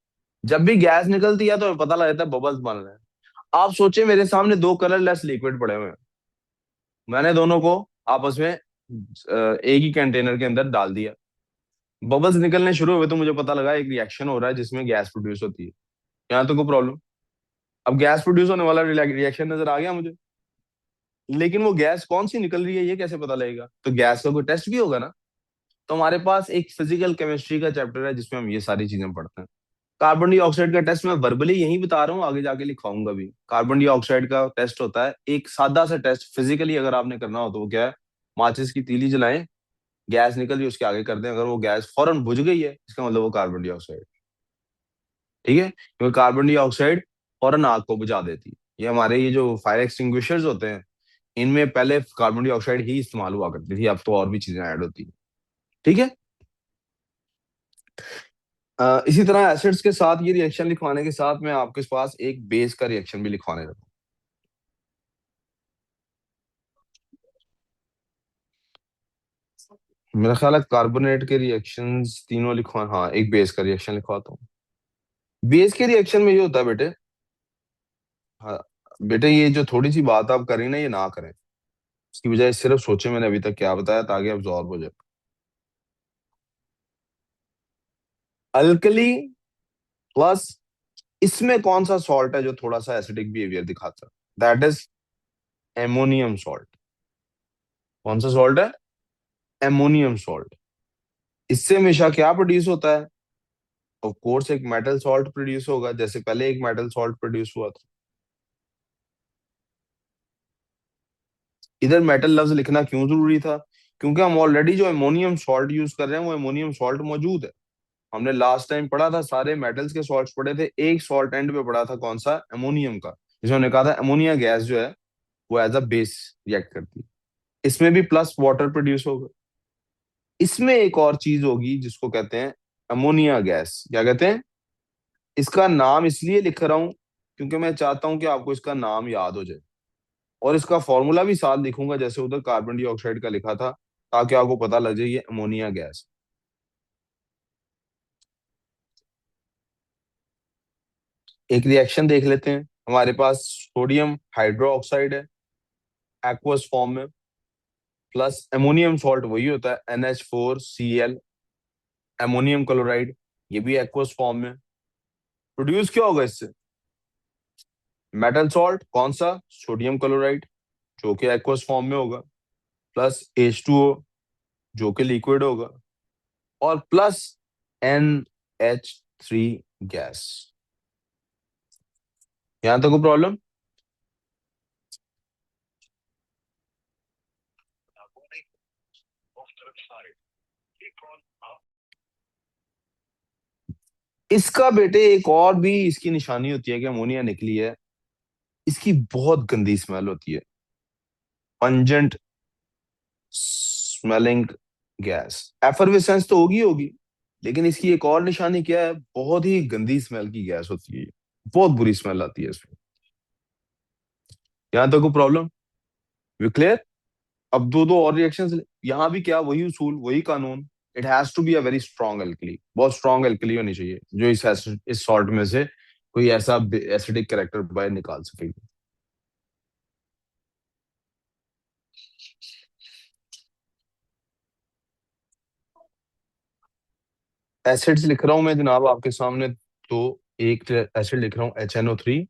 जब भी गैस निकलती है तो पता लगता है बबल्स बन रहे हैं। आप सोचे मेरे सामने 2 कलरलेस लिक्विड पड़े हुए हैं, मैंने दोनों को आपस में एक ही कंटेनर के अंदर डाल दिया, बबल्स निकलने शुरू हुए, तो मुझे पता लगा एक रिएक्शन हो रहा है जिसमें गैस प्रोड्यूस होती है। यहाँ तो कोई प्रॉब्लम। अब गैस प्रोड्यूस होने वाला रिएक्शन नजर आ गया मुझे, लेकिन वो गैस कौन सी निकल रही है ये कैसे पता लगेगा? तो गैस का कोई टेस्ट भी होगा ना। तो हमारे पास एक फिजिकल केमिस्ट्री का चैप्टर है जिसमें हम ये सारी चीजें पढ़ते हैं। कार्बन डाइऑक्साइड का टेस्ट मैं वर्बली यही बता रहा हूँ, आगे जाके लिखाऊंगा भी। कार्बन डाइऑक्साइड का टेस्ट होता है एक सादा सा टेस्ट, फिजिकली अगर आपने करना हो तो वो क्या है, माचिस की तीली जलाएं, गैस निकल रही है उसके आगे कर दें, अगर वो गैस फौरन बुझ गई है इसका मतलब वो कार्बन डाइऑक्साइड। ठीक है, क्योंकि कार्बन डाइऑक्साइड फौरन आग को बुझा देती है। ये हमारे ये जो फायर एक्सटिंग्विशर्स होते हैं, इनमें पहले कार्बन डाइऑक्साइड ही इस्तेमाल हुआ करती थी, अब तो और भी चीजें ऐड होती हैं। ठीक है। इसी तरह एसिड्स के साथ ये रिएक्शन लिखवाने के साथ मैं आपके पास एक बेस का रिएक्शन भी लिखवाने लगा। मेरा ख्याल है कार्बोनेट के रिएक्शंस तीनों लिखवा, हाँ एक बेस का रिएक्शन लिखवाता हूँ। बेस के रिएक्शन में ये होता है बेटे, हाँ बेटे, ये जो थोड़ी सी बात आप करें ना ये ना करें, इसकी बजाय सिर्फ सोचे मैंने अभी तक क्या बताया ताकि अब्सॉर्ब हो जाए। अल्कली प्लस, इसमें कौन सा सॉल्ट है जो थोड़ा सा एसिडिक बिहेवियर दिखाता है? That is ammonium salt. कौन सा सॉल्ट है? Ammonium salt. इससे हमेशा क्या प्रोड्यूस होता है? ऑफ कोर्स एक मेटल सॉल्ट प्रोड्यूस होगा, जैसे पहले एक मेटल सॉल्ट प्रोड्यूस हुआ था। इधर मेटल लफ्ज लिखना क्यों जरूरी था? क्योंकि हम ऑलरेडी जो अमोनियम सॉल्ट यूज कर रहे हैं वो अमोनियम सॉल्ट मौजूद है। हमने लास्ट टाइम पढ़ा था, सारे मेटल्स के सॉल्ट्स पढ़े थे, एक सॉल्ट एंड पे पढ़ा था कौन सा? अमोनियम का, जिसमें हमने कहा था अमोनिया गैस जो है वो एज अ बेस रिएक्ट करती है। इसमें भी प्लस वाटर प्रोड्यूस होगा। इसमें एक और चीज होगी जिसको कहते हैं अमोनिया गैस। क्या कहते हैं? इसका नाम इसलिए लिख रहा हूं क्योंकि मैं चाहता हूं कि आपको इसका नाम याद हो जाए, और इसका फॉर्मूला भी साथ लिखूंगा जैसे उधर कार्बन डाइऑक्साइड का लिखा था, ताकि आपको पता लग जाए ये अमोनिया गैस। एक रिएक्शन देख लेते हैं। हमारे पास सोडियम हाइड्रो ऑक्साइड है एक्वस फॉर्म में, प्लस अमोनियम सॉल्ट वही होता है NH4Cl, अमोनियम क्लोराइड, ये भी एक्वस फॉर्म में। प्रोड्यूस क्या होगा इससे? मेटल सॉल्ट कौन सा? सोडियम क्लोराइड, जो कि एक्वस फॉर्म में होगा, प्लस H2O जो कि लिक्विड होगा, और प्लस NH3 गैस। यहां तक कोई प्रॉब्लम? इसका बेटे एक और भी इसकी निशानी होती है कि अमोनिया निकली है, इसकी बहुत गंदी स्मेल होती है, पंजेंट स्मेलिंग गैस। एफरवेसेंस तो होगी होगी, लेकिन इसकी एक और निशानी क्या है? बहुत ही गंदी स्मेल की गैस होती है ये। बहुत बुरी स्मेल आती है इसमें। यहां तक कोई प्रॉब्लम? We clear? अब दो दो और रिएक्शंस। यहाँ भी क्या, वही उसूल वही कानून। It has to be a very strong alkali, बहुत स्ट्रॉन्ग एल्कली होनी चाहिए जो इस सॉल्ट में से कोई ऐसा एसिडिक कैरेक्टर बाहर निकाल सके। एसिड्स लिख रहा हूं मैं जनाब आपके सामने, तो एक एसिड लिख रहा हूँ HNO3,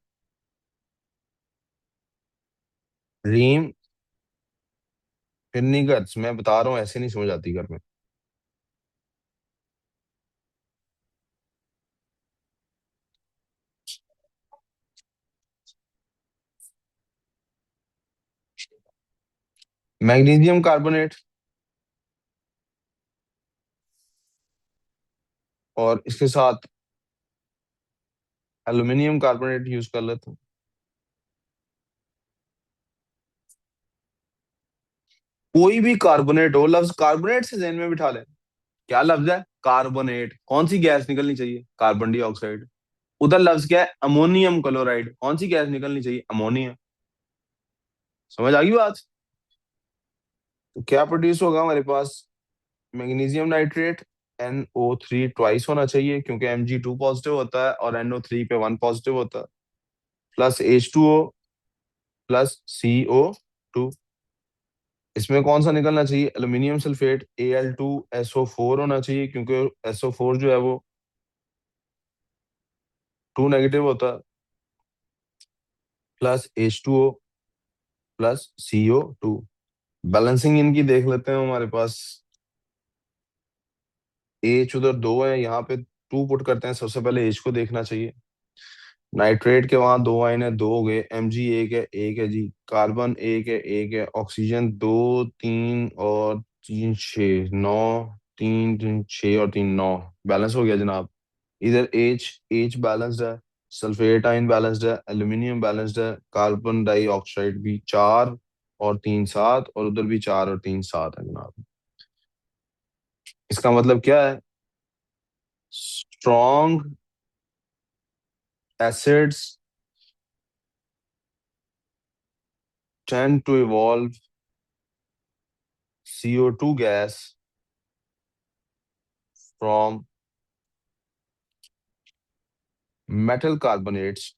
रीम फिनिगर्स। मैं बता रहा हूँ ऐसे नहीं समझ आती घर में। मैग्नीशियम कार्बोनेट, और इसके साथ एल्यूमिनियम कार्बोनेट यूज कर लेते हैं। कोई भी कार्बोनेट हो, लफ्ज कार्बोनेट से जहन में बिठा लें। क्या लफ्ज है? कार्बोनेट। कौन सी गैस निकलनी चाहिए? Carbon dioxide. उधर लफ्ज क्या है? Ammonium chloride. कौन सी गैस निकलनी चाहिए? अमोनिया। समझ आ गई बात? तो क्या प्रोड्यूस होगा हमारे पास? मैग्नीशियम नाइट्रेट, NO3 ट्वाइस होना चाहिए क्योंकि Mg2 पॉजिटिव होता है और NO3 पे 1 पॉजिटिव होता है, प्लस H2O प्लस CO2। इसमें कौन सा निकलना चाहिए? एल्यूमिनियम सल्फेट, Al2SO4 होना चाहिए क्योंकि SO4 जो है वो 2 नेगेटिव होता है, plus H2O plus CO2। Balancing इनकी देख लेते हैं हमारे पास। H उधर 2 है, यहाँ पे 2 पुट करते हैं। सबसे पहले H को देखना चाहिए। नाइट्रेट के वहां 2 आयन है, 2 हो गए। Mg एक है जी। कार्बन एक है। ऑक्सीजन 2 3 और 3 6 9, 3 3 6 और 3 9। बैलेंस हो गया जनाब। इधर H बैलेंस्ड है, सल्फेट आयन बैलेंस्ड है, एल्यूमिनियम बैलेंस्ड है, कार्बन डाइऑक्साइड भी 4 और 3 7, और उधर भी 4 और 3 7 है जनाब। इसका मतलब क्या है? Strong acids tend to evolve CO2 gas from metal carbonates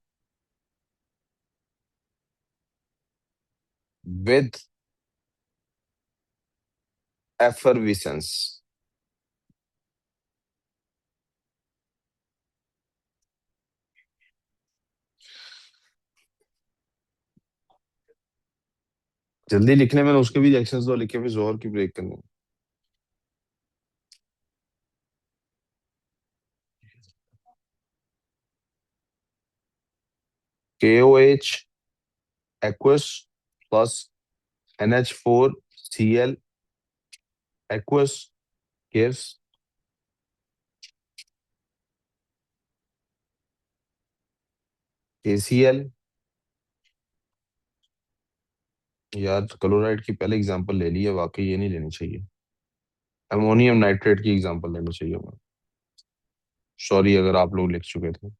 with effervescence. जल्दी लिखने में उसके भी रिएक्शंस दो, लिखे, फिर जोहर की ब्रेक करनी। KOH aqueous plus NH4Cl aqueous gives KCl। यार क्लोराइड की पहले एग्जांपल ले ली है, वाकई ये नहीं लेनी चाहिए। अमोनियम नाइट्रेट की एग्जांपल लेनी चाहिए हमें। सॉरी अगर आप लोग लिख चुके थे।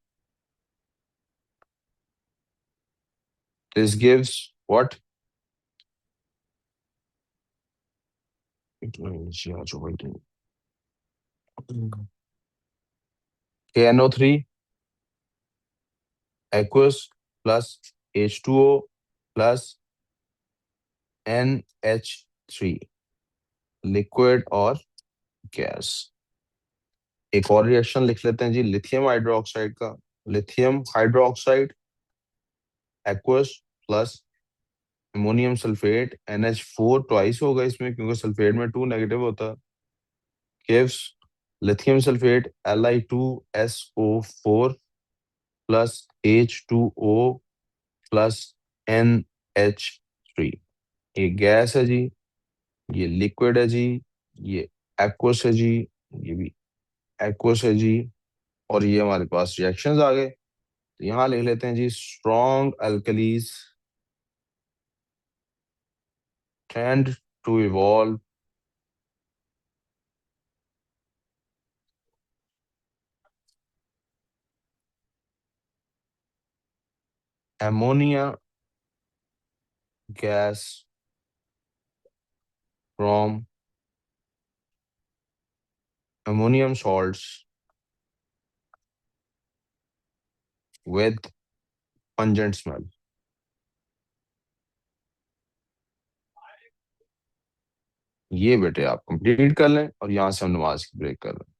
This gives what? KNO3 aqueous plus H2O plus NH3 liquid और गैस। एक और रिएक्शन लिख लेते हैं जी, लिथियम हाइड्रोक्साइड का। Lithium hydroxide aqueous plus ammonium sulphate NH4 twice होगा इसमें, क्योंकि सल्फेट में 2 नेगेटिव होता है। Gives lithium sulphate Li2SO4 plus H2O plus NH3। ये गैस है जी, ये लिक्विड है जी, ये एक्वस है जी, ये भी एक्वस है जी, और ये हमारे पास रिएक्शंस आ गए। तो यहाँ लिख लेते हैं जी, strong alkalis tend to evolve ammonia gas from ammonium salts with pungent smell। ये बेटे आप कंप्लीट कर लें और यहाँ से हम नमाज की ब्रेक कर लें।